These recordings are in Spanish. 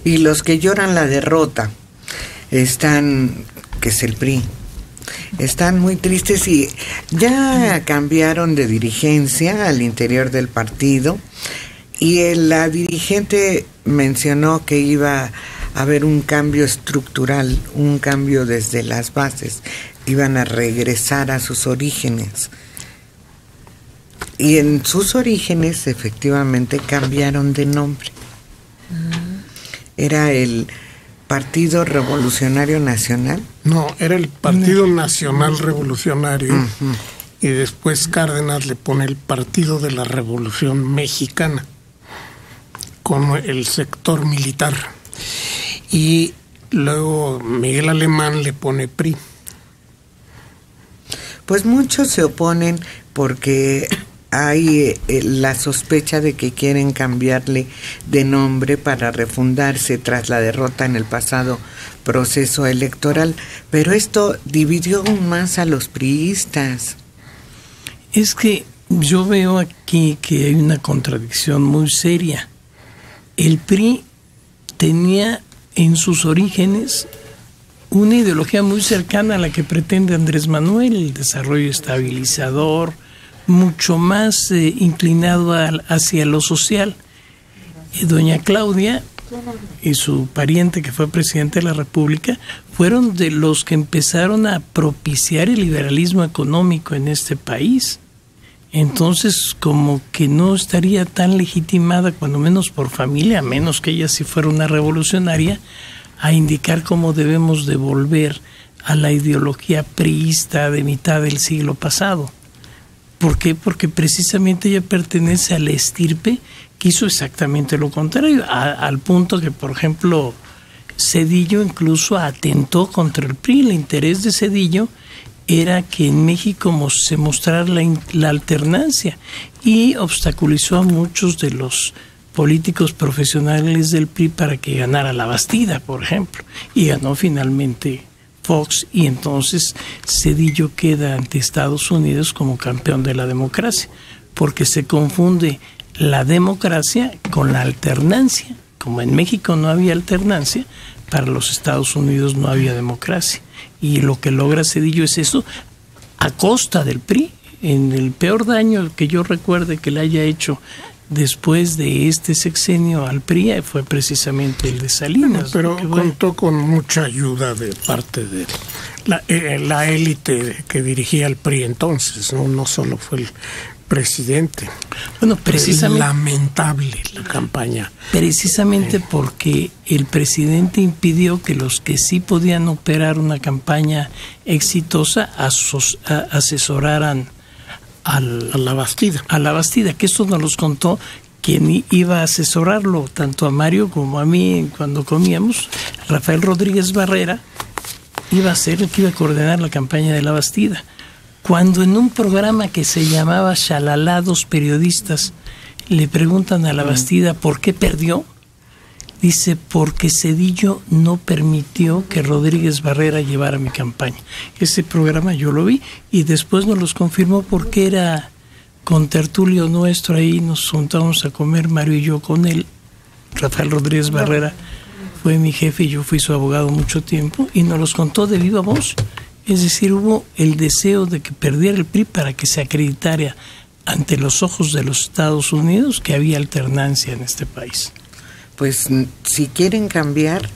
Y los que lloran la derrota están, que es el PRI, están muy tristes y ya cambiaron de dirigencia al interior del partido, y la dirigente mencionó que iba a haber un cambio estructural, un cambio desde las bases, iban a regresar a sus orígenes. Y en sus orígenes efectivamente cambiaron de nombre. Era el Partido Revolucionario Nacional. No, era el Partido Nacional Revolucionario. Y después Cárdenas le pone el Partido de la Revolución Mexicana, con el sector militar. Y luego Miguel Alemán le pone PRI. Pues muchos se oponen porque hay la sospecha de que quieren cambiarle de nombre para refundarse tras la derrota en el pasado proceso electoral, pero esto dividió aún más a los priistas. Es que yo veo aquí que hay una contradicción muy seria. El PRI tenía en sus orígenes una ideología muy cercana a la que pretende Andrés Manuel, el desarrollo estabilizador, mucho más inclinado hacia lo social. Doña Claudia y su pariente, que fue presidente de la República, fueron de los que empezaron a propiciar el liberalismo económico en este país. Entonces, como que no estaría tan legitimada, cuando menos por familia, a menos que ella sí fuera una revolucionaria, a indicar cómo debemos de volver a la ideología priista de mitad del siglo pasado. ¿Por qué? Porque precisamente ella pertenece a la estirpe que hizo exactamente lo contrario, al punto que, por ejemplo, Zedillo incluso atentó contra el PRI. El interés de Zedillo era que en México se mostrara la alternancia, y obstaculizó a muchos de los políticos profesionales del PRI para que ganara la Bastida, por ejemplo, y ganó finalmente Fox, y entonces Zedillo queda ante Estados Unidos como campeón de la democracia, porque se confunde la democracia con la alternancia. Como en México no había alternancia, para los Estados Unidos no había democracia, y lo que logra Zedillo es eso a costa del PRI. En el peor daño que yo recuerde que le haya hecho después de este sexenio al PRI fue precisamente el de Salinas. Pero contó con mucha ayuda de parte de la élite que dirigía el PRI entonces, no solo fue el presidente. Bueno, precisamente, lamentable la campaña. Precisamente porque el presidente impidió que los que sí podían operar una campaña exitosa asesoraran a la Bastida, que esto nos los contó quien iba a asesorarlo, tanto a Mario como a mí cuando comíamos. Rafael Rodríguez Barrera iba a ser el que iba a coordinar la campaña de la Bastida. Cuando en un programa que se llamaba Shalalá, dos periodistas le preguntan a la Bastida por qué perdió, dice: porque Zedillo no permitió que Rodríguez Barrera llevara mi campaña. Ese programa yo lo vi, y después nos los confirmó porque era contertulio nuestro. Ahí nos juntamos a comer Mario y yo con él. Rafael Rodríguez Barrera fue mi jefe y yo fui su abogado mucho tiempo, y nos los contó de viva voz. Es decir, hubo el deseo de que perdiera el PRI para que se acreditara ante los ojos de los Estados Unidos que había alternancia en este país. Pues si quieren cambiar,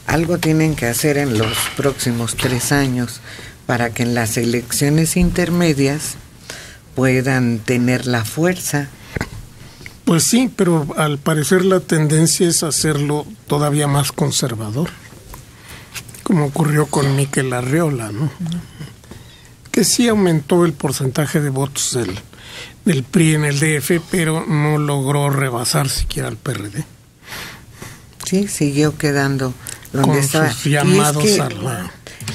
algo tienen que hacer en los próximos 3 años para que en las elecciones intermedias puedan tener la fuerza. Pues sí, pero al parecer la tendencia es hacerlo todavía más conservador, como ocurrió con Miquel Arriola, ¿no? Que sí aumentó el porcentaje de votos del PRI en el DF, pero no logró rebasar siquiera al PRD. Sí, siguió quedando donde estaba. Sus llamados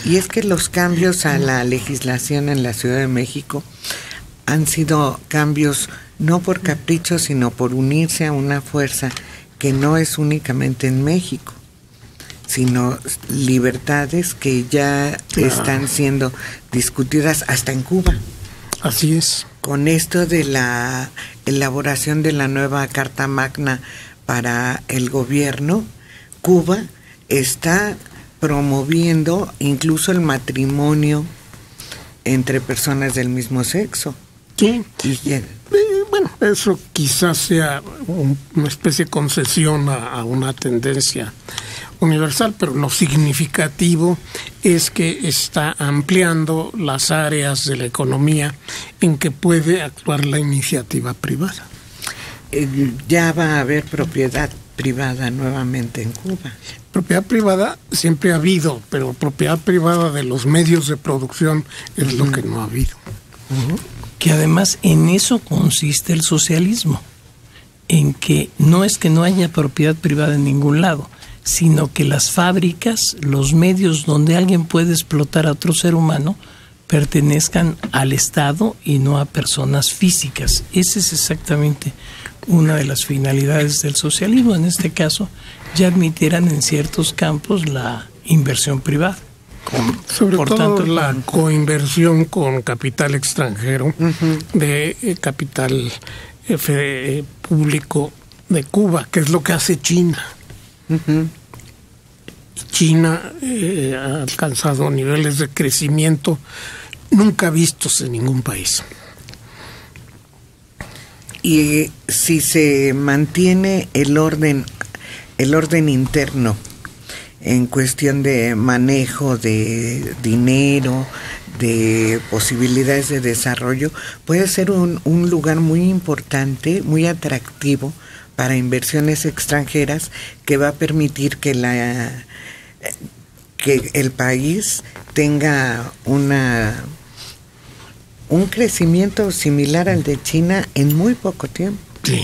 y es que los cambios a la legislación en la Ciudad de México han sido cambios no por capricho, sino por unirse a una fuerza que no es únicamente en México, sino libertades que ya están siendo discutidas hasta en Cuba. Así es. Con esto de la elaboración de la nueva Carta Magna para el gobierno, Cuba está promoviendo incluso el matrimonio entre personas del mismo sexo. Sí. Bueno, eso quizás sea una especie de concesión a una tendencia universal, pero lo significativo es que está ampliando las áreas de la economía en que puede actuar la iniciativa privada. Ya va a haber propiedad privada nuevamente en Cuba. Propiedad privada siempre ha habido, pero propiedad privada de los medios de producción es lo que no ha habido. Que además en eso consiste el socialismo, en que no es que no haya propiedad privada en ningún lado, sino que las fábricas, los medios donde alguien puede explotar a otro ser humano, pertenezcan al Estado y no a personas físicas. Esa es exactamente una de las finalidades del socialismo. En este caso, ya admitieran en ciertos campos la inversión privada. Sobre todo tanto, la coinversión con capital extranjero, de capital público de Cuba, que es lo que hace China. China ha alcanzado niveles de crecimiento nunca vistos en ningún país. Y si se mantiene el orden interno en cuestión de manejo de dinero, de posibilidades de desarrollo, puede ser un lugar muy importante, muy atractivo para inversiones extranjeras, que va a permitir que el país tenga un crecimiento similar al de China en muy poco tiempo. Sí,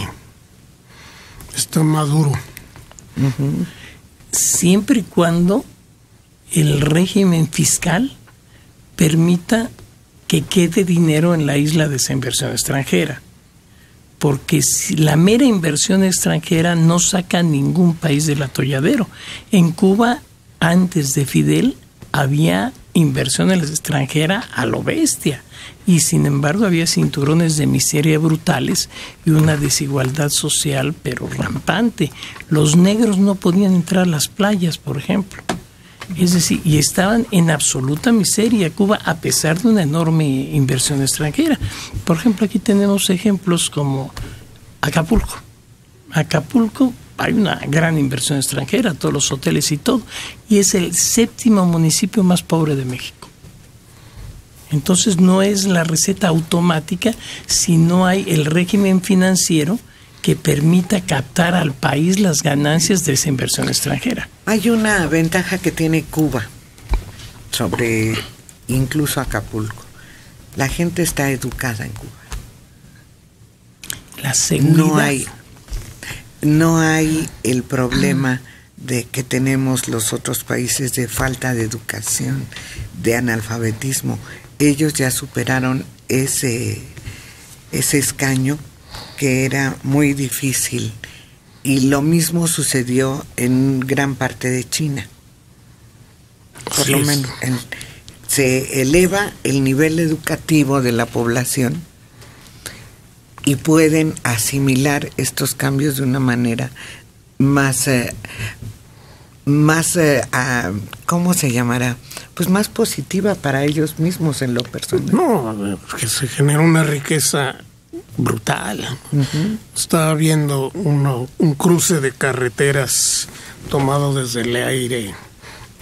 está maduro. Siempre y cuando el régimen fiscal permita que quede dinero en la isla de esa inversión extranjera. Porque si la mera inversión extranjera no saca a ningún país del atolladero. En Cuba, antes de Fidel, había inversión extranjera a lo bestia, y sin embargo había cinturones de miseria brutales y una desigualdad social pero rampante. Los negros no podían entrar a las playas, por ejemplo. Es decir, y estaban en absoluta miseria Cuba, a pesar de una enorme inversión extranjera. Por ejemplo, aquí tenemos ejemplos como Acapulco. Acapulco, hay una gran inversión extranjera, todos los hoteles y todo, y es el 7º municipio más pobre de México. Entonces no es la receta automática si no hay el régimen financiero que permita captar al país las ganancias de esa inversión extranjera. Hay una ventaja que tiene Cuba sobre incluso Acapulco. La gente está educada en Cuba. La seguridad. No hay el problema de que tenemos los otros países de falta de educación, de analfabetismo. Ellos ya superaron ese escaño que era muy difícil, y lo mismo sucedió en gran parte de China. Por lo menos se eleva el nivel educativo de la población y pueden asimilar estos cambios de una manera más ¿cómo se llamará? Pues más positiva para ellos mismos en lo personal. No, que se genera una riqueza brutal. Estaba viendo un cruce de carreteras tomado desde el aire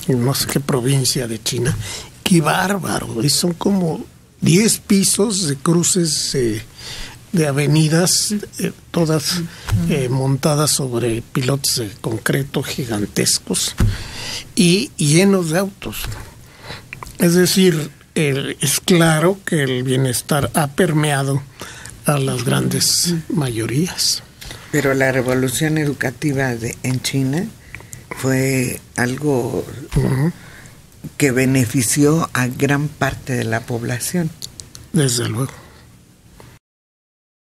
en no sé qué provincia de China. ¡Qué bárbaro! Y son como 10 pisos de cruces de avenidas, todas montadas sobre pilotes de concreto gigantescos y llenos de autos. Es decir, es claro que el bienestar ha permeado a las grandes mayorías. Pero la revolución educativa en China fue algo que benefició a gran parte de la población. Desde luego.